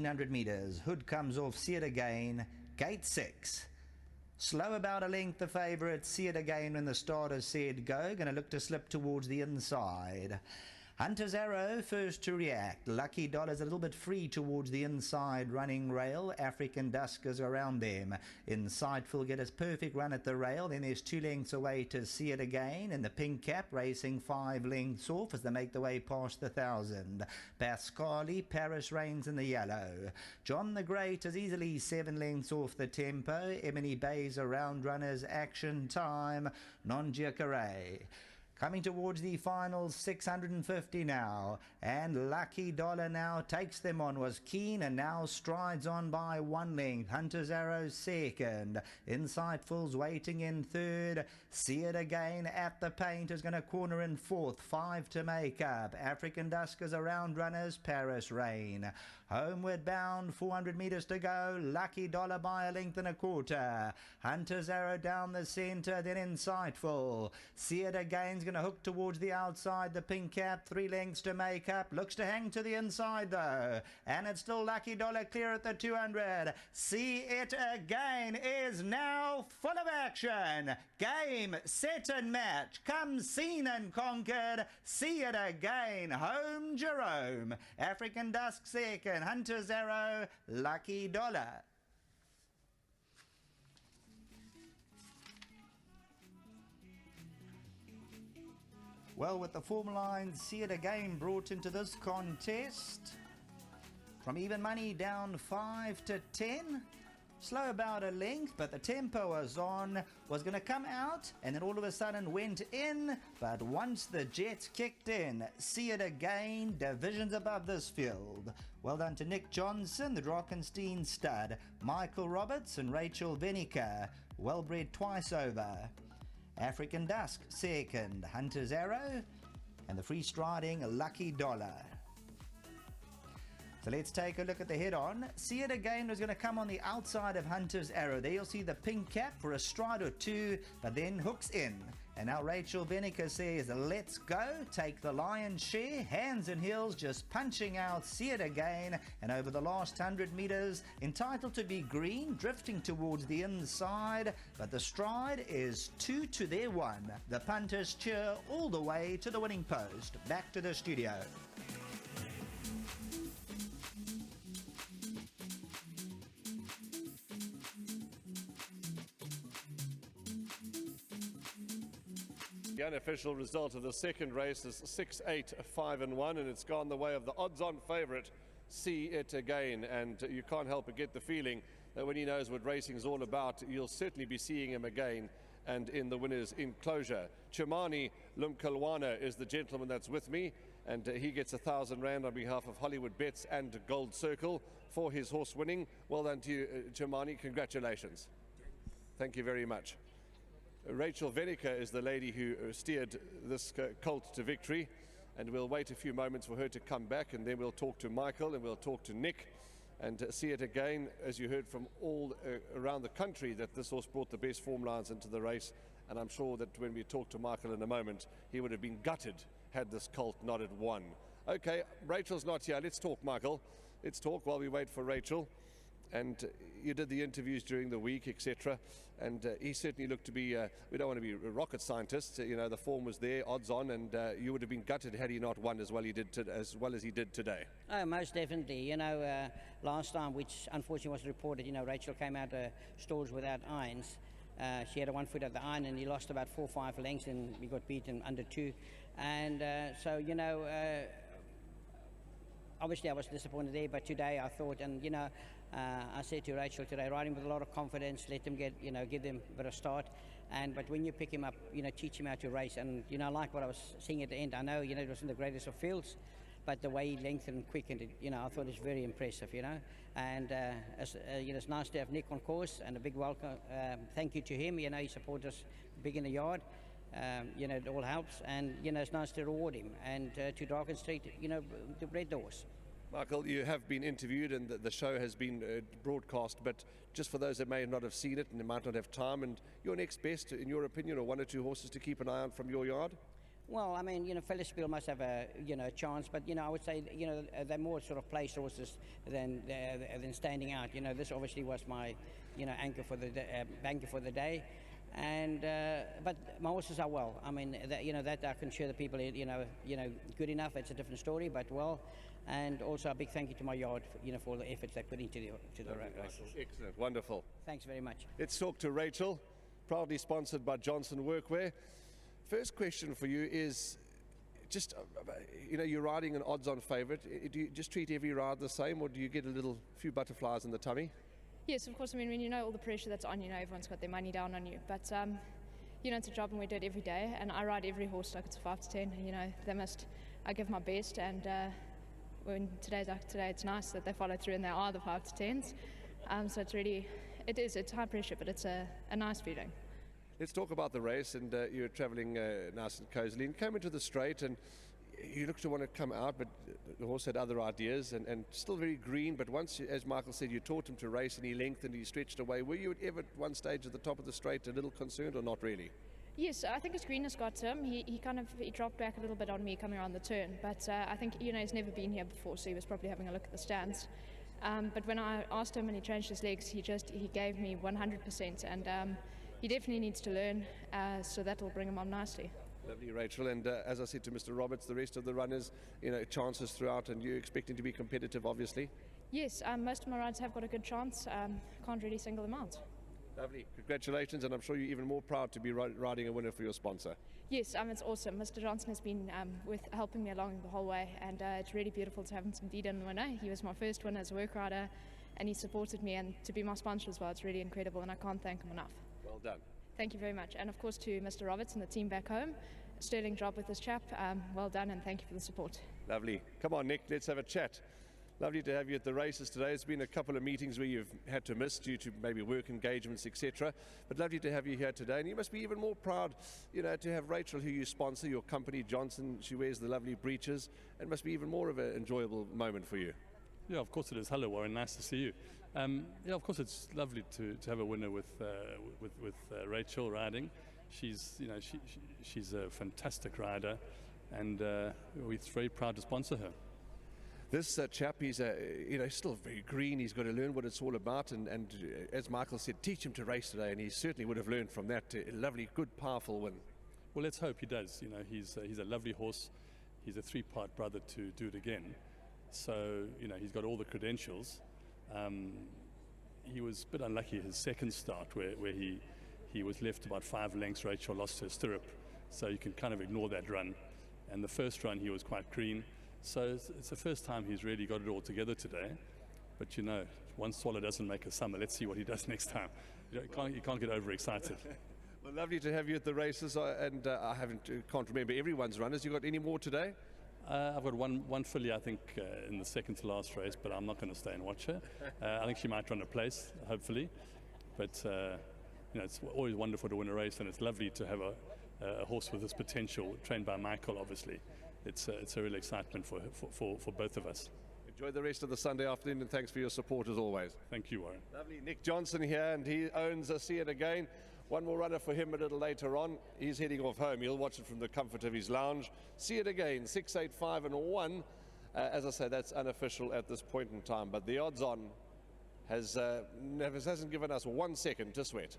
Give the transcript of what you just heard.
100 metres. Hood comes off, see it again. Gate 6. Slow about a length, the favourite. See it again when the starter said go. Going to look to slip towards the inside. Hunter's Arrow first to react. Lucky Dollar's a little bit free towards the inside running rail. African Dusk is around them. Insightful get his perfect run at the rail. Then there's 2 lengths away to see it again. And the pink cap racing 5 lengths off as they make the way past the 1,000. Pascali, Paris reigns in the yellow. John the Great is easily 7 lengths off the tempo. Emily Bay's around runners action time. Non-Giacare. Coming towards the final 650 now, and Lucky Dollar now takes them on, was keen and now strides on by 1 length. Hunter's Arrow second, Insightful's waiting in third. See it again at the paint is going to corner in fourth, 5 to make up. African Dusk is around runners, Paris Rain. Homeward bound, 400 metres to go. Lucky Dollar by a length and a quarter. Hunter's Arrow down the centre, then Insightful. See it again's going to hook towards the outside. The pink cap, 3 lengths to make up. Looks to hang to the inside though, and it's still Lucky Dollar clear at the 200. See it again is now full of action. Game, set and match. Come seen and conquered. See it again. Home Jerome. African Dusk second. Hunter's Arrow. Lucky Dollar. Well, with the form lines, see it again brought into this contest. From even money down 5 to 10. Slow about a length, but the tempo was on. Was going to come out, and then all of a sudden went in. But once the Jets kicked in, see it again. Divisions above this field. Well done to Nick Johnson, the Drockenstein stud. Michael Roberts and Rachel Venica. Well bred twice over. African Dusk second, Hunter's Arrow, and the free striding Lucky Dollar. So let's take a look at the head-on. See it again was going to come on the outside of Hunter's Arrow. There you'll see the pink cap for a stride or two, but then hooks in. And now Rachel Venica says, let's go, take the lion's share, hands and heels, just punching out, see it again. And over the last 100 metres, entitled to be green, drifting towards the inside, but the stride is 2 to their 1. The punters cheer all the way to the winning post. Back to the studio. The unofficial result of the second race is 6-8-5-1, and it's gone the way of the odds-on favourite, See It Again. And you can't help but get the feeling that when he knows what racing is all about, you'll certainly be seeing him again and in the winner's enclosure. Chimani Lumkalwana is the gentleman that's with me, and he gets R1,000 on behalf of Hollywoodbets and Gold Circle for his horse winning. Well done to you, Chimani. Congratulations. Thank you very much. Rachel Venica is the lady who steered this colt to victory, and we'll wait a few moments for her to come back, and then we'll talk to Michael and we'll talk to Nick and see it again. As you heard from all around the country, that this horse brought the best form lines into the race, and I'm sure that when we talk to Michael in a moment, he would have been gutted had this colt not had won. Okay, Rachel's not here. Let's talk, Michael. Let's talk while we wait for Rachel. And you did the interviews during the week, etc. And he certainly looked to be, we don't want to be rocket scientists, you know, the form was there, odds on, and you would have been gutted had he not won as well as he did today. Oh, most definitely. You know, last time, which unfortunately was reported, you know, Rachel came out of stalls without irons. She had a 1 foot at the iron, and he lost about 4 or 5 lengths, and we got beaten under 2. And so, you know, obviously I was disappointed there, but today I thought, and you know, I said to Rachel today, riding with a lot of confidence, let them get, you know, give them a bit of start, but when you pick him up, you know, teach him how to race, and you know, like what I was seeing at the end, I know, you know, it wasn't the greatest of fields, but the way he lengthened and quickened it, you know, I thought it was very impressive, you know, and you know, it's nice to have Nick on course, and a big welcome, thank you to him, you know, he supported us big in the yard. You know, it all helps, and you know, it's nice to reward him, and to Darken Street, you know, to breed the horse. Michael, you have been interviewed and the show has been broadcast, but just for those that may not have seen it and they might not have time, and your next best, in your opinion, or 1 or 2 horses to keep an eye on from your yard? Well, I mean, Phillispeel must have a chance, but I would say they're more sort of place horses than standing out. This obviously was my anchor for the day, and but my horses are well. I mean, that I can assure the people good enough. It's a different story, but well. And also a big thank you to my yard, for the efforts they put into the races. Excellent, wonderful. Thanks very much. Let's talk to Rachel, proudly sponsored by Johnson Workwear. First question for you is just, you're riding an odds-on favourite. Do you just treat every ride the same, or do you get a few butterflies in the tummy? Yes, of course. I mean, when you know all the pressure that's on you, everyone's got their money down on you. But, it's a job and we do it every day. And I ride every horse like it's a 5 to 10. I give my best. And when today's like today, it's nice that they follow through and they are the 5 to 10s. So it's high pressure, but it's a nice feeling. Let's talk about the race, and you're travelling nice and cosily, and came into the straight, and you looked to want to come out, but the horse had other ideas, and still very green, but once, as Michael said, you taught him to race, and he lengthened, he stretched away. Were you ever at one stage at the top of the straight a little concerned, or not really? Yes, I think his greenness got him. He dropped back a little bit on me coming around the turn, but I think, he's never been here before, so he was probably having a look at the stands. But when I asked him and he changed his legs, he gave me 100%, and he definitely needs to learn, so that will bring him on nicely. Lovely, Rachel. And as I said to Mr. Roberts, the rest of the runners, chances throughout, and you're expecting to be competitive, obviously. Yes, most of my rides have got a good chance. Can't really single them out. Lovely. Congratulations, and I'm sure you're even more proud to be riding a winner for your sponsor. Yes, it's awesome. Mr. Johnson has been helping me along the whole way, and it's really beautiful to have him indeed in the winner. He was my first winner as a work rider, and he supported me, and to be my sponsor as well, it's really incredible, and I can't thank him enough. Well done. Thank you very much. And of course to Mr. Roberts and the team back home. Sterling job with this chap. Well done, and thank you for the support. Lovely. Come on, Nick, let's have a chat. Lovely to have you at the races today. It's been a couple of meetings where you've had to miss due to maybe work engagements, etc. But lovely to have you here today. And you must be even more proud, to have Rachel, who you sponsor, your company, Johnson. She wears the lovely breeches. It must be even more of an enjoyable moment for you. Yeah, of course it is. Hello, Warren. Nice to see you. Yeah, of course it's lovely to have a winner with Rachel riding. She's she's a fantastic rider, and we're very proud to sponsor her. This chap, he's still very green. He's got to learn what it's all about, and as Michael said, teach him to race today, and he certainly would have learned from that. A lovely, good, powerful win. Well, let's hope he does. He's a lovely horse. He's a 3-part brother to do it again. So he's got all the credentials. He was a bit unlucky his second start, where he was left about 5 lengths. Rachel lost her stirrup, so you can kind of ignore that run. And the first run he was quite green. So it's the first time he's really got it all together today. But one swallow doesn't make a summer. Let's see what he does next time. You can't get overexcited. Well, lovely to have you at the races, and I can't remember everyone's runners. You got any more today? I've got one filly, I think, in the second to last race, but I'm not going to stay and watch her. I think she might run a place, hopefully. But it's always wonderful to win a race, and it's lovely to have a horse with this potential, trained by Michael, obviously. It's a real excitement for both of us. Enjoy the rest of the Sunday afternoon, and thanks for your support as always. Thank you, Warren. Lovely. Nick Johnson here, and he owns a See It Again. One more runner for him a little later on. He's heading off home. He'll watch it from the comfort of his lounge. See It Again, 6, 8, 5 and 1. As I say, that's unofficial at this point in time, but the odds on hasn't given us 1 second to sweat.